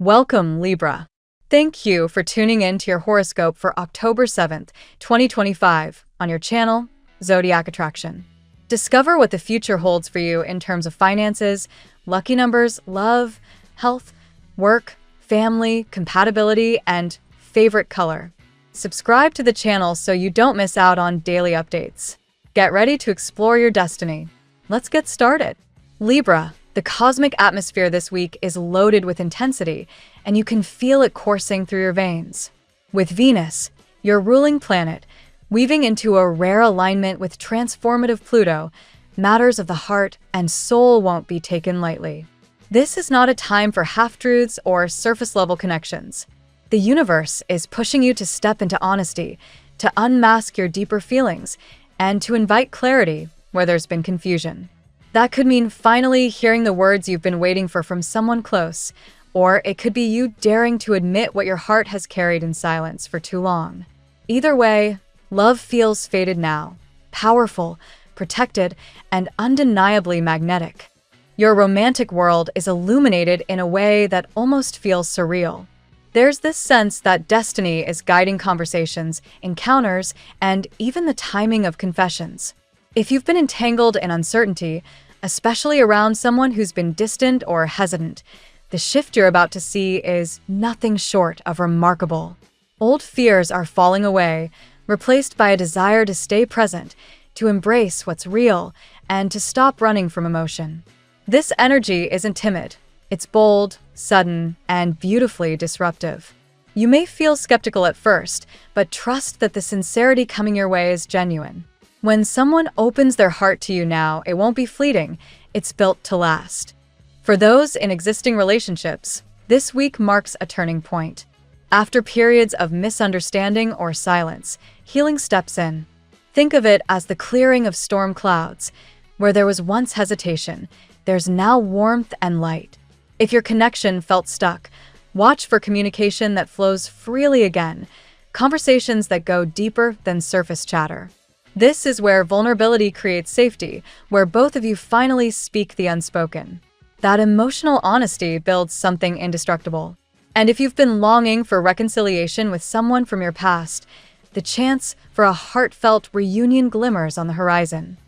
Welcome, Libra. Thank you for tuning in to your horoscope for October 7th, 2025, on your channel, Zodiac Attraction. Discover what the future holds for you in terms of finances, lucky numbers, love, health, work, family, compatibility, and favorite color. Subscribe to the channel so you don't miss out on daily updates. Get ready to explore your destiny. Let's get started. Libra, the cosmic atmosphere this week is loaded with intensity, and you can feel it coursing through your veins. With Venus, your ruling planet, weaving into a rare alignment with transformative Pluto, matters of the heart and soul won't be taken lightly. This is not a time for half-truths or surface-level connections. The universe is pushing you to step into honesty, to unmask your deeper feelings, and to invite clarity where there's been confusion. That could mean finally hearing the words you've been waiting for from someone close, or it could be you daring to admit what your heart has carried in silence for too long. Either way, love feels fated now, powerful, protected, and undeniably magnetic. Your romantic world is illuminated in a way that almost feels surreal. There's this sense that destiny is guiding conversations, encounters, and even the timing of confessions. If you've been entangled in uncertainty, especially around someone who's been distant or hesitant, the shift you're about to see is nothing short of remarkable. Old fears are falling away, replaced by a desire to stay present, to embrace what's real, and to stop running from emotion. This energy isn't timid. It's bold, sudden, and beautifully disruptive. You may feel skeptical at first, but trust that the sincerity coming your way is genuine. When someone opens their heart to you now, it won't be fleeting, it's built to last. For those in existing relationships, this week marks a turning point. After periods of misunderstanding or silence, healing steps in. Think of it as the clearing of storm clouds. Where there was once hesitation, there's now warmth and light. If your connection felt stuck, watch for communication that flows freely again, conversations that go deeper than surface chatter. This is where vulnerability creates safety, where both of you finally speak the unspoken. That emotional honesty builds something indestructible. And if you've been longing for reconciliation with someone from your past, the chance for a heartfelt reunion glimmers on the horizon.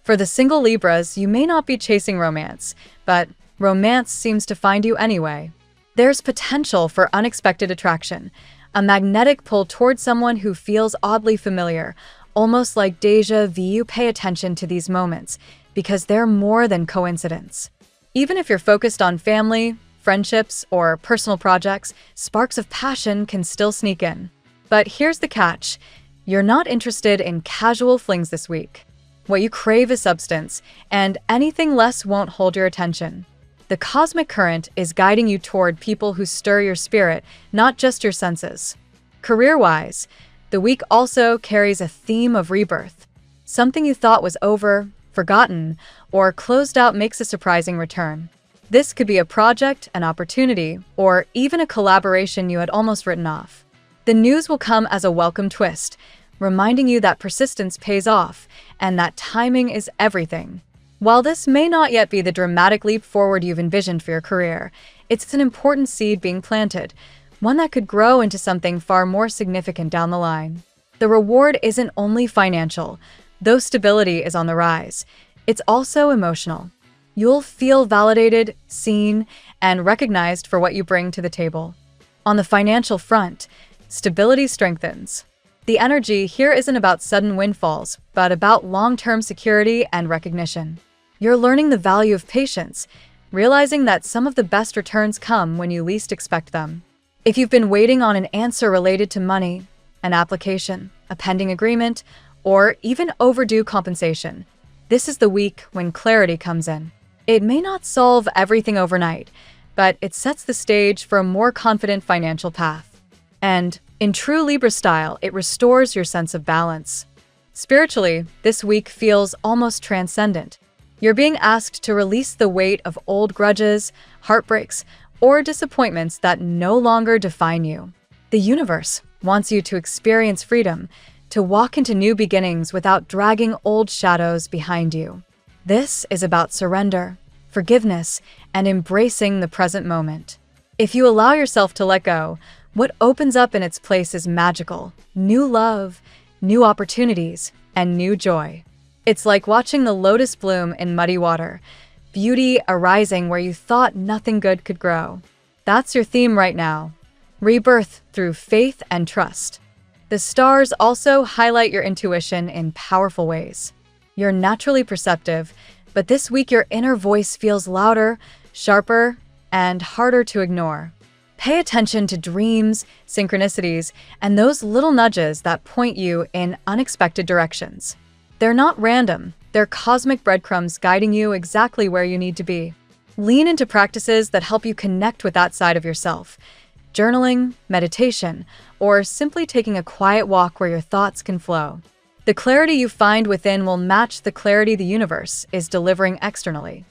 For the single Libras, you may not be chasing romance, but romance seems to find you anyway. There's potential for unexpected attraction, a magnetic pull towards someone who feels oddly familiar, almost like déjà vu. Pay attention to these moments, because they're more than coincidence. Even if you're focused on family, friendships, or personal projects, sparks of passion can still sneak in. But here's the catch. You're not interested in casual flings this week. What you crave is substance, and anything less won't hold your attention. The cosmic current is guiding you toward people who stir your spirit, not just your senses. Career-wise, the week also carries a theme of rebirth. Something you thought was over, forgotten, or closed out makes a surprising return. This could be a project, an opportunity, or even a collaboration you had almost written off. The news will come as a welcome twist, reminding you that persistence pays off and that timing is everything. While this may not yet be the dramatic leap forward you've envisioned for your career, it's an important seed being planted, one that could grow into something far more significant down the line. The reward isn't only financial, though stability is on the rise. It's also emotional. You'll feel validated, seen, and recognized for what you bring to the table. On the financial front, stability strengthens. The energy here isn't about sudden windfalls, but about long-term security and recognition. You're learning the value of patience, realizing that some of the best returns come when you least expect them. If you've been waiting on an answer related to money, an application, a pending agreement, or even overdue compensation, this is the week when clarity comes in. It may not solve everything overnight, but it sets the stage for a more confident financial path. And, in true Libra style, it restores your sense of balance. Spiritually, this week feels almost transcendent. You're being asked to release the weight of old grudges, heartbreaks, or disappointments that no longer define you. The universe wants you to experience freedom, to walk into new beginnings without dragging old shadows behind you. This is about surrender, forgiveness, and embracing the present moment. If you allow yourself to let go, what opens up in its place is magical. New love, new opportunities, and new joy. It's like watching the lotus bloom in muddy water, beauty arising where you thought nothing good could grow. That's your theme right now. Rebirth through faith and trust. The stars also highlight your intuition in powerful ways. You're naturally perceptive, but this week your inner voice feels louder, sharper, and harder to ignore. Pay attention to dreams, synchronicities, and those little nudges that point you in unexpected directions. They're not random, they're cosmic breadcrumbs guiding you exactly where you need to be. Lean into practices that help you connect with that side of yourself. Journaling, meditation, or simply taking a quiet walk where your thoughts can flow. The clarity you find within will match the clarity the universe is delivering externally.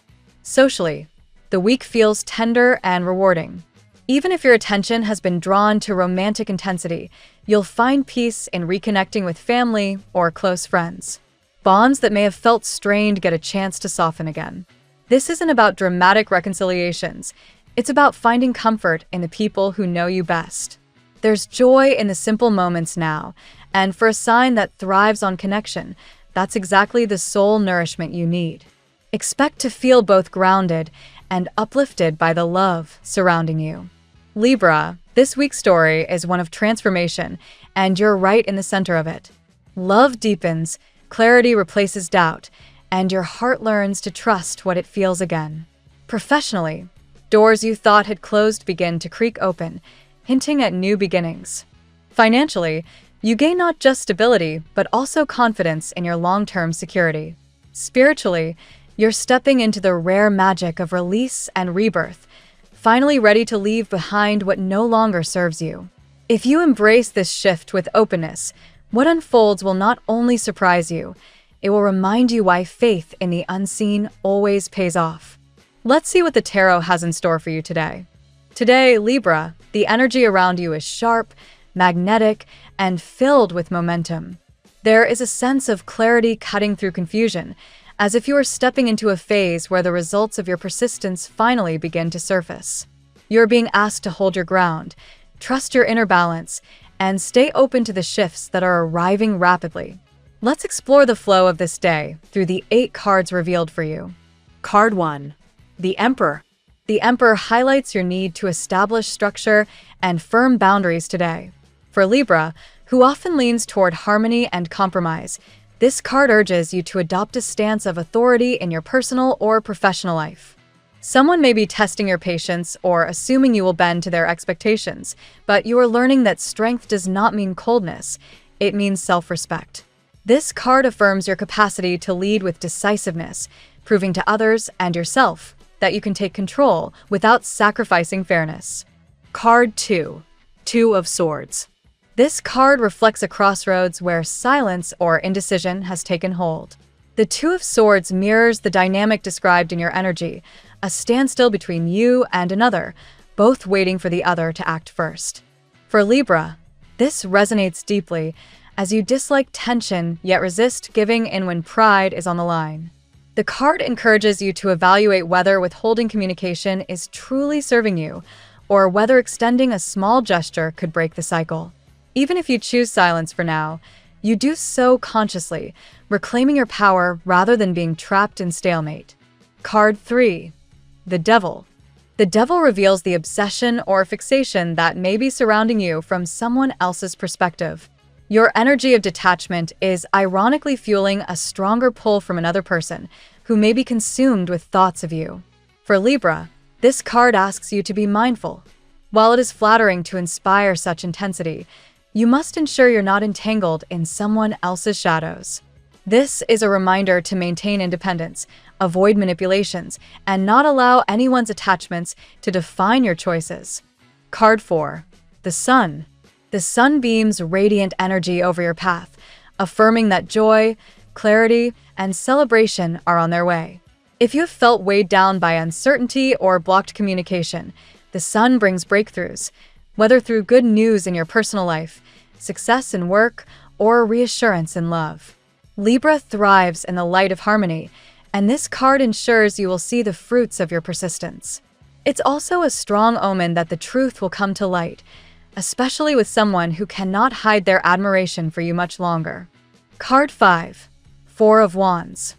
Socially, the week feels tender and rewarding. Even if your attention has been drawn to romantic intensity, you'll find peace in reconnecting with family or close friends. Bonds that may have felt strained get a chance to soften again. This isn't about dramatic reconciliations. It's about finding comfort in the people who know you best. There's joy in the simple moments now, and for a sign that thrives on connection, that's exactly the soul nourishment you need. Expect to feel both grounded and uplifted by the love surrounding you. Libra, this week's story is one of transformation, and you're right in the center of it. Love deepens, clarity replaces doubt, and your heart learns to trust what it feels again. Professionally, doors you thought had closed begin to creak open, hinting at new beginnings. Financially, you gain not just stability, but also confidence in your long-term security. Spiritually, you're stepping into the rare magic of release and rebirth, finally ready to leave behind what no longer serves you. If you embrace this shift with openness, what unfolds will not only surprise you, it will remind you why faith in the unseen always pays off. Let's see what the tarot has in store for you today. Today, Libra, the energy around you is sharp, magnetic, and filled with momentum. There is a sense of clarity cutting through confusion, as if you are stepping into a phase where the results of your persistence finally begin to surface. You're being asked to hold your ground, trust your inner balance, and stay open to the shifts that are arriving rapidly. Let's explore the flow of this day through the 8 cards revealed for you. Card 1. The Emperor. The Emperor highlights your need to establish structure and firm boundaries today. For Libra, who often leans toward harmony and compromise, this card urges you to adopt a stance of authority in your personal or professional life. Someone may be testing your patience or assuming you will bend to their expectations, but you are learning that strength does not mean coldness, it means self-respect. This card affirms your capacity to lead with decisiveness, proving to others and yourself that you can take control without sacrificing fairness. Card 2. Two of Swords. This card reflects a crossroads where silence or indecision has taken hold. The Two of Swords mirrors the dynamic described in your energy, a standstill between you and another, both waiting for the other to act first. For Libra, this resonates deeply as you dislike tension yet resist giving in when pride is on the line. The card encourages you to evaluate whether withholding communication is truly serving you, or whether extending a small gesture could break the cycle. Even if you choose silence for now, you do so consciously, reclaiming your power rather than being trapped in stalemate. Card 3. The Devil. The Devil reveals the obsession or fixation that may be surrounding you from someone else's perspective. Your energy of detachment is ironically fueling a stronger pull from another person who may be consumed with thoughts of you. For Libra, this card asks you to be mindful. While it is flattering to inspire such intensity, you must ensure you're not entangled in someone else's shadows. This is a reminder to maintain independence, avoid manipulations, and not allow anyone's attachments to define your choices. Card 4. The Sun. The sun beams radiant energy over your path, affirming that joy, clarity, and celebration are on their way. If you have felt weighed down by uncertainty or blocked communication, the sun brings breakthroughs, whether through good news in your personal life, success in work, or reassurance in love. Libra thrives in the light of harmony, and this card ensures you will see the fruits of your persistence. It's also a strong omen that the truth will come to light, especially with someone who cannot hide their admiration for you much longer. Card 5. Four of Wands.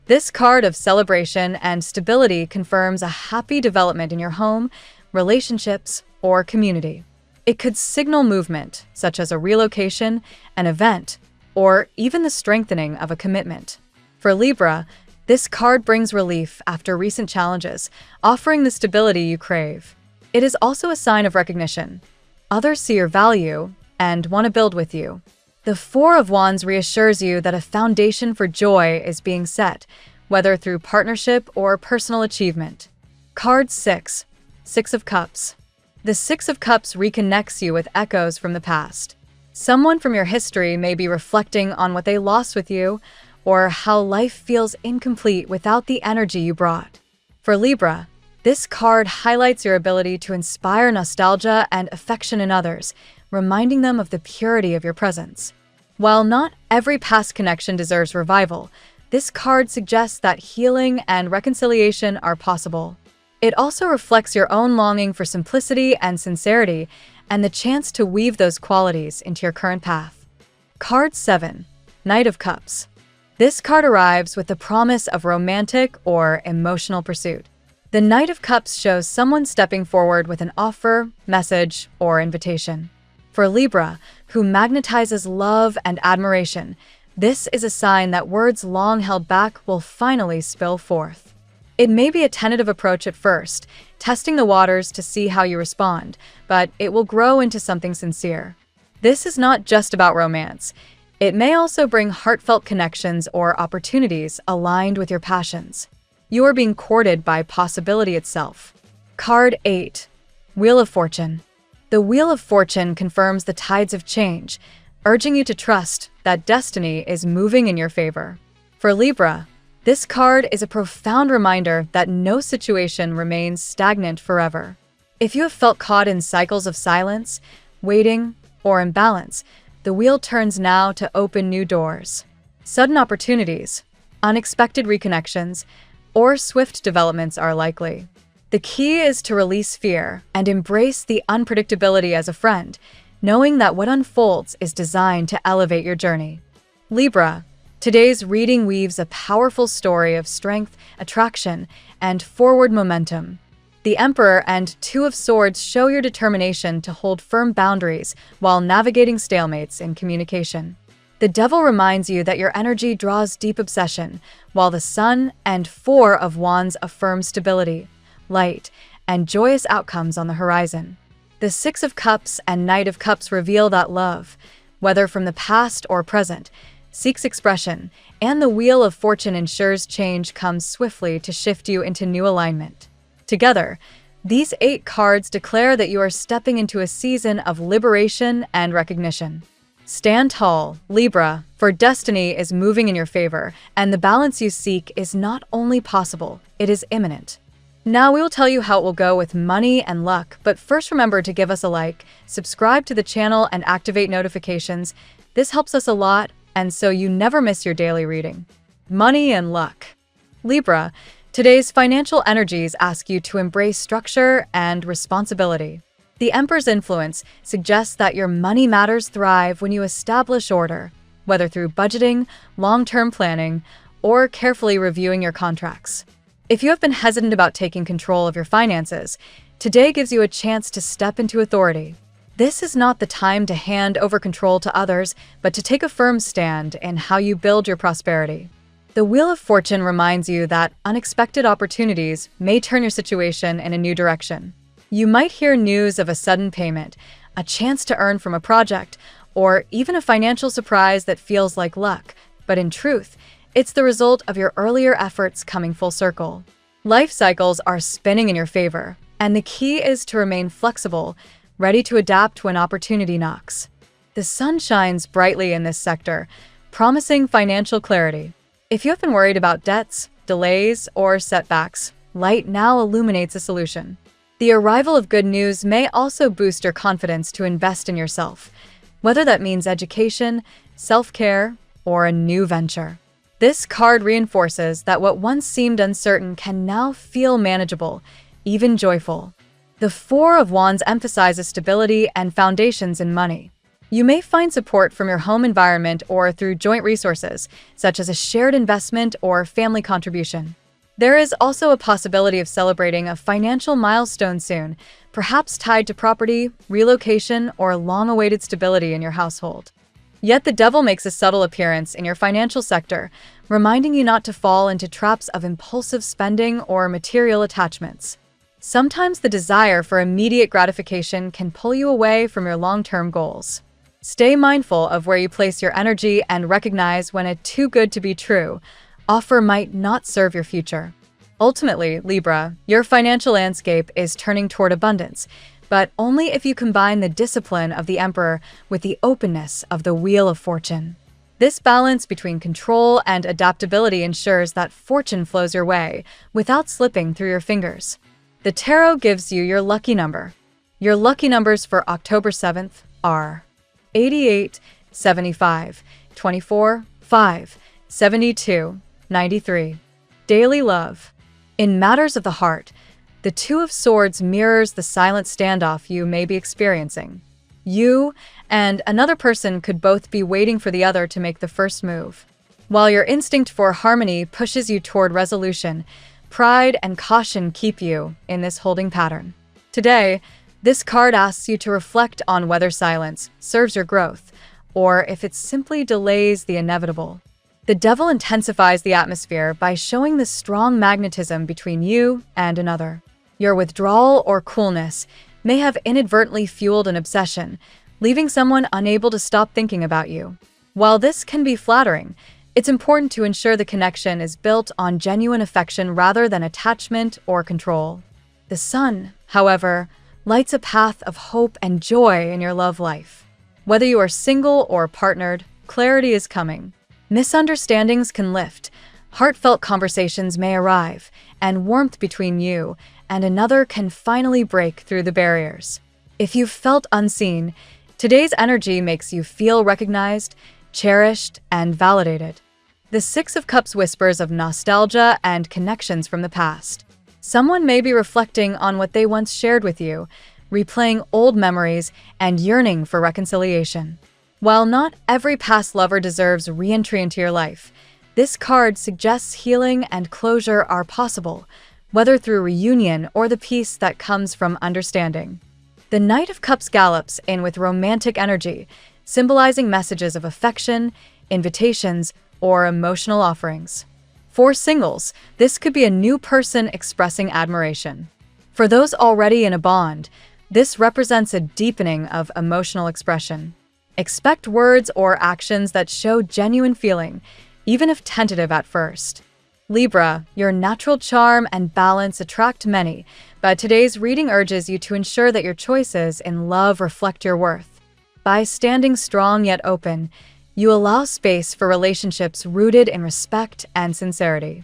This card of celebration and stability confirms a happy development in your home, relationships, or community. It could signal movement, such as a relocation, an event, or even the strengthening of a commitment. For Libra, this card brings relief after recent challenges, offering the stability you crave. It is also a sign of recognition. Others see your value and want to build with you. The Four of Wands reassures you that a foundation for joy is being set, whether through partnership or personal achievement. Card 6. Six of Cups. The Six of Cups reconnects you with echoes from the past. Someone from your history may be reflecting on what they lost with you, or how life feels incomplete without the energy you brought. For Libra, this card highlights your ability to inspire nostalgia and affection in others, reminding them of the purity of your presence. While not every past connection deserves revival, this card suggests that healing and reconciliation are possible. It also reflects your own longing for simplicity and sincerity, and the chance to weave those qualities into your current path. Card 7. Knight of Cups. This card arrives with the promise of romantic or emotional pursuit. The Knight of Cups shows someone stepping forward with an offer, message, or invitation. For Libra, who magnetizes love and admiration, this is a sign that words long held back will finally spill forth. It may be a tentative approach at first, testing the waters to see how you respond, but it will grow into something sincere. This is not just about romance. It may also bring heartfelt connections or opportunities aligned with your passions. You are being courted by possibility itself. Card 8. Wheel of Fortune. The Wheel of Fortune confirms the tides of change, urging you to trust that destiny is moving in your favor. For Libra, this card is a profound reminder that no situation remains stagnant forever. If you have felt caught in cycles of silence, waiting, or imbalance, the wheel turns now to open new doors. Sudden opportunities, unexpected reconnections, or swift developments are likely. The key is to release fear and embrace the unpredictability as a friend, knowing that what unfolds is designed to elevate your journey. Libra, today's reading weaves a powerful story of strength, attraction, and forward momentum. The Emperor and Two of Swords show your determination to hold firm boundaries while navigating stalemates in communication. The Devil reminds you that your energy draws deep obsession, while the Sun and Four of Wands affirm stability, light, and joyous outcomes on the horizon. The Six of Cups and Knight of Cups reveal that love, whether from the past or present, seeks expression, and the Wheel of Fortune ensures change comes swiftly to shift you into new alignment. Together, these 8 cards declare that you are stepping into a season of liberation and recognition. Stand tall, Libra, for destiny is moving in your favor, and the balance you seek is not only possible, it is imminent. Now we will tell you how it will go with money and luck, but first remember to give us a like, subscribe to the channel, and activate notifications. This helps us a lot, and so you never miss your daily reading. Money and luck. Libra, today's financial energies ask you to embrace structure and responsibility. The Emperor's influence suggests that your money matters thrive when you establish order, whether through budgeting, long-term planning, or carefully reviewing your contracts. If you have been hesitant about taking control of your finances, today gives you a chance to step into authority. This is not the time to hand over control to others, but to take a firm stand in how you build your prosperity. The Wheel of Fortune reminds you that unexpected opportunities may turn your situation in a new direction. You might hear news of a sudden payment, a chance to earn from a project, or even a financial surprise that feels like luck, but in truth, it's the result of your earlier efforts coming full circle. Life cycles are spinning in your favor, and the key is to remain flexible, ready to adapt when opportunity knocks. The sun shines brightly in this sector, promising financial clarity. If you have been worried about debts, delays, or setbacks, light now illuminates a solution. The arrival of good news may also boost your confidence to invest in yourself, whether that means education, self-care, or a new venture. This card reinforces that what once seemed uncertain can now feel manageable, even joyful. The Four of Wands emphasizes stability and foundations in money. You may find support from your home environment or through joint resources, such as a shared investment or family contribution. There is also a possibility of celebrating a financial milestone soon, perhaps tied to property, relocation, or long-awaited stability in your household. Yet the devil makes a subtle appearance in your financial sector, reminding you not to fall into traps of impulsive spending or material attachments. Sometimes the desire for immediate gratification can pull you away from your long-term goals. Stay mindful of where you place your energy and recognize when a too good to be true offer might not serve your future. Ultimately, Libra, your financial landscape is turning toward abundance, but only if you combine the discipline of the Emperor with the openness of the Wheel of Fortune. This balance between control and adaptability ensures that fortune flows your way without slipping through your fingers. The tarot gives you your lucky number. Your lucky numbers for October 7th are 88, 75, 24, 5, 72, 93. Daily love. In matters of the heart, the Two of Swords mirrors the silent standoff you may be experiencing. You and another person could both be waiting for the other to make the first move. While your instinct for harmony pushes you toward resolution, pride and caution keep you in this holding pattern. Today, this card asks you to reflect on whether silence serves your growth, or if it simply delays the inevitable. The devil intensifies the atmosphere by showing the strong magnetism between you and another. Your withdrawal or coolness may have inadvertently fueled an obsession, leaving someone unable to stop thinking about you. While this can be flattering, it's important to ensure the connection is built on genuine affection rather than attachment or control. The sun, however, lights a path of hope and joy in your love life. Whether you are single or partnered, clarity is coming. Misunderstandings can lift, heartfelt conversations may arrive, and warmth between you and another can finally break through the barriers. If you've felt unseen, today's energy makes you feel recognized, cherished, and validated. The Six of Cups whispers of nostalgia and connections from the past. Someone may be reflecting on what they once shared with you, replaying old memories and yearning for reconciliation. While not every past lover deserves re-entry into your life, this card suggests healing and closure are possible, whether through reunion or the peace that comes from understanding. The Knight of Cups gallops in with romantic energy, symbolizing messages of affection, invitations, or emotional offerings. For singles, this could be a new person expressing admiration. For those already in a bond, this represents a deepening of emotional expression. Expect words or actions that show genuine feeling, even if tentative at first. Libra, your natural charm and balance attract many, but today's reading urges you to ensure that your choices in love reflect your worth. By standing strong yet open, you allow space for relationships rooted in respect and sincerity.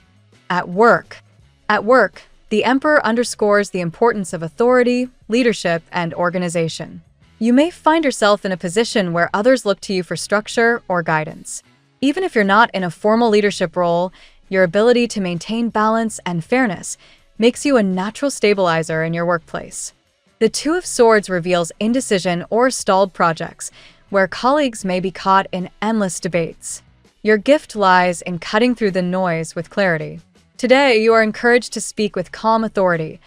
At work, the Emperor underscores the importance of authority, leadership, and organization. You may find yourself in a position where others look to you for structure or guidance. Even if you're not in a formal leadership role, your ability to maintain balance and fairness makes you a natural stabilizer in your workplace. The Two of Swords reveals indecision or stalled projects, where colleagues may be caught in endless debates. Your gift lies in cutting through the noise with clarity. Today, you are encouraged to speak with calm authority,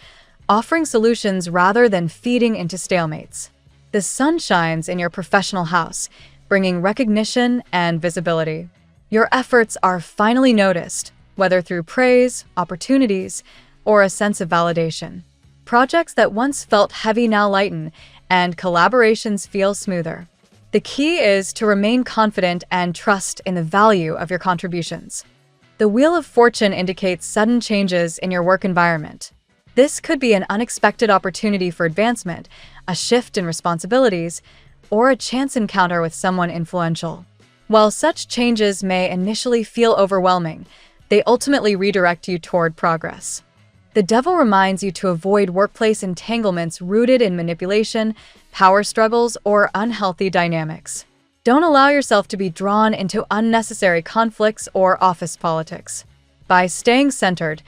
offering solutions rather than feeding into stalemates. The sun shines in your professional house, bringing recognition and visibility. Your efforts are finally noticed, whether through praise, opportunities, or a sense of validation. Projects that once felt heavy now lighten, and collaborations feel smoother. The key is to remain confident and trust in the value of your contributions. The Wheel of Fortune indicates sudden changes in your work environment. This could be an unexpected opportunity for advancement, a shift in responsibilities, or a chance encounter with someone influential. While such changes may initially feel overwhelming, they ultimately redirect you toward progress. The devil reminds you to avoid workplace entanglements rooted in manipulation, power struggles, or unhealthy dynamics. Don't allow yourself to be drawn into unnecessary conflicts or office politics. By staying centered,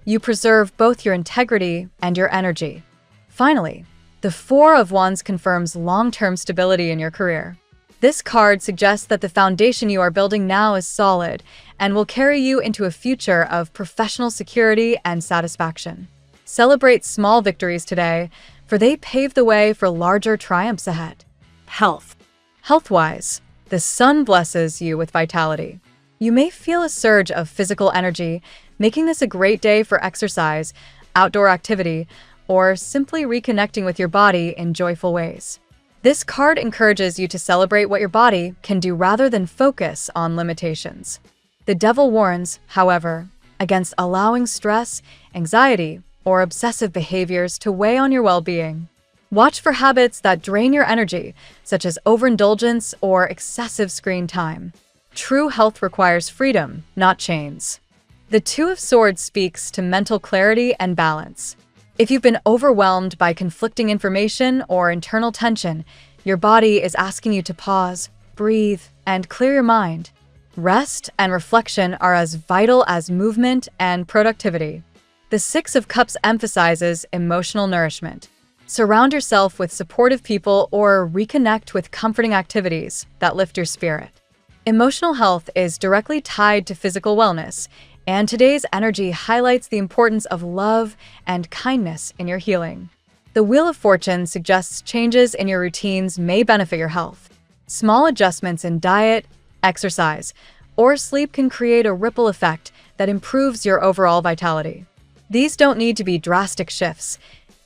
You preserve both your integrity and your energy. Finally, the Four of Wands confirms long-term stability in your career. This card suggests that the foundation you are building now is solid and will carry you into a future of professional security and satisfaction. Celebrate small victories today, for they pave the way for larger triumphs ahead. Health. Health-wise, the sun blesses you with vitality. You may feel a surge of physical energy, making this a great day for exercise, outdoor activity, or simply reconnecting with your body in joyful ways. This card encourages you to celebrate what your body can do rather than focus on limitations. The devil warns, however, against allowing stress, anxiety, or obsessive behaviors to weigh on your well-being. Watch for habits that drain your energy, such as overindulgence or excessive screen time. True health requires freedom, not chains. The Two of Swords speaks to mental clarity and balance. If you've been overwhelmed by conflicting information or internal tension, your body is asking you to pause, breathe, and clear your mind. Rest and reflection are as vital as movement and productivity. The Six of Cups emphasizes emotional nourishment. Surround yourself with supportive people or reconnect with comforting activities that lift your spirit. Emotional health is directly tied to physical wellness, and today's energy highlights the importance of love and kindness in your healing. The Wheel of Fortune suggests changes in your routines may benefit your health. Small adjustments in diet, exercise, or sleep can create a ripple effect that improves your overall vitality. These don't need to be drastic shifts.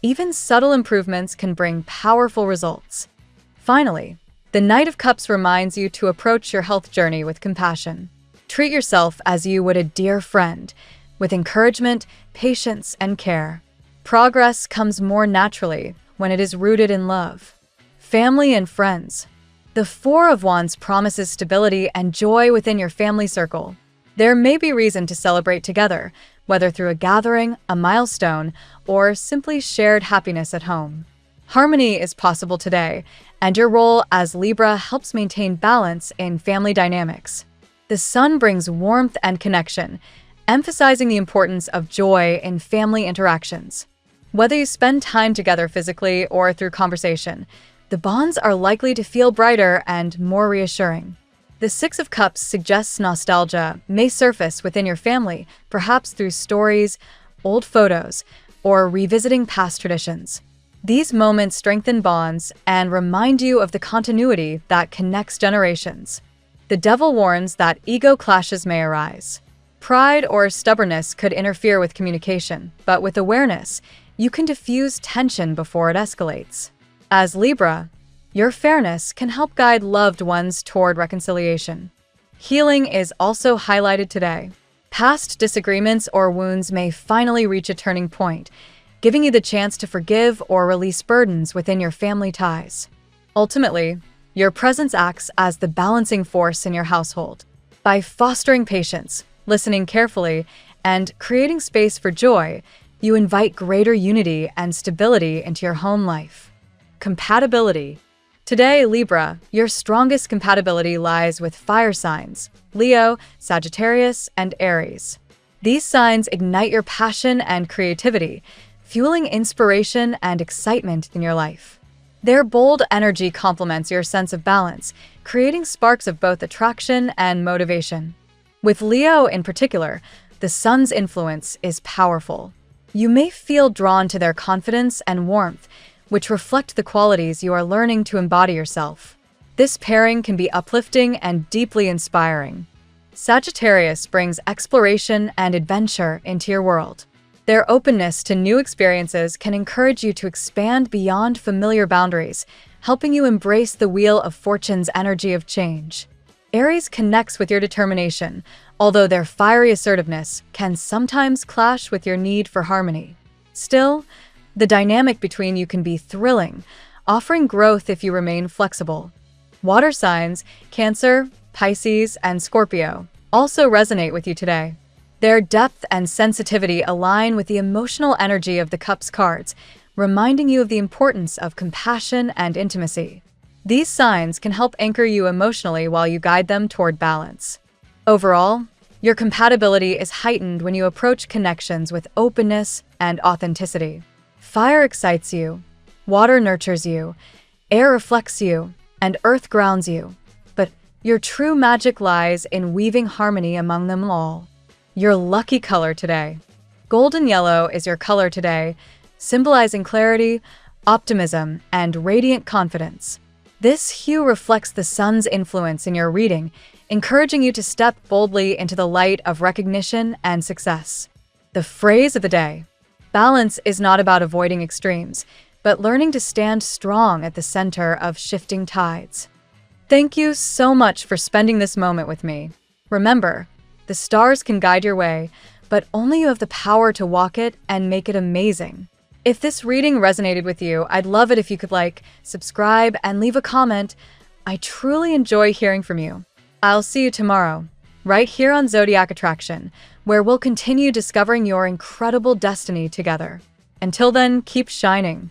Even subtle improvements can bring powerful results. Finally, the Knight of Cups reminds you to approach your health journey with compassion. Treat yourself as you would a dear friend, with encouragement, patience, and care. Progress comes more naturally when it is rooted in love. Family and friends. The Four of Wands promises stability and joy within your family circle. There may be reason to celebrate together, whether through a gathering, a milestone, or simply shared happiness at home. Harmony is possible today, and your role as Libra helps maintain balance in family dynamics. The sun brings warmth and connection, emphasizing the importance of joy in family interactions. Whether you spend time together physically or through conversation, the bonds are likely to feel brighter and more reassuring. The Six of Cups suggests nostalgia may surface within your family, perhaps through stories, old photos, or revisiting past traditions. These moments strengthen bonds and remind you of the continuity that connects generations. The devil warns that ego clashes may arise. Pride or stubbornness could interfere with communication, but with awareness, you can diffuse tension before it escalates. As Libra, your fairness can help guide loved ones toward reconciliation. Healing is also highlighted today. Past disagreements or wounds may finally reach a turning point, giving you the chance to forgive or release burdens within your family ties. Ultimately, your presence acts as the balancing force in your household. By fostering patience, listening carefully, and creating space for joy, you invite greater unity and stability into your home life. Compatibility. Today, Libra, your strongest compatibility lies with fire signs, Leo, Sagittarius, and Aries. These signs ignite your passion and creativity, fueling inspiration and excitement in your life. Their bold energy complements your sense of balance, creating sparks of both attraction and motivation. With Leo in particular, the sun's influence is powerful. You may feel drawn to their confidence and warmth, which reflect the qualities you are learning to embody yourself. This pairing can be uplifting and deeply inspiring. Sagittarius brings exploration and adventure into your world. Their openness to new experiences can encourage you to expand beyond familiar boundaries, helping you embrace the Wheel of Fortune's energy of change. Aries connects with your determination, although their fiery assertiveness can sometimes clash with your need for harmony. Still, the dynamic between you can be thrilling, offering growth if you remain flexible. Water signs, Cancer, Pisces, and Scorpio, also resonate with you today. Their depth and sensitivity align with the emotional energy of the Cups cards, reminding you of the importance of compassion and intimacy. These signs can help anchor you emotionally while you guide them toward balance. Overall, Your compatibility is heightened when you approach connections with openness and authenticity. Fire excites you, water nurtures you, air reflects you, and earth grounds you. But your true magic lies in weaving harmony among them all. Your lucky color today. Golden yellow is your color today, symbolizing clarity, optimism, and radiant confidence. This hue reflects the sun's influence in your reading, encouraging you to step boldly into the light of recognition and success. The phrase of the day. Balance is not about avoiding extremes, but learning to stand strong at the center of shifting tides. Thank you so much for spending this moment with me. Remember, the stars can guide your way, but only you have the power to walk it and make it amazing. If this reading resonated with you, I'd love it if you could like, subscribe, and leave a comment. I truly enjoy hearing from you. I'll see you tomorrow, right here on Zodiac Attraction, where we'll continue discovering your incredible destiny together. Until then, keep shining.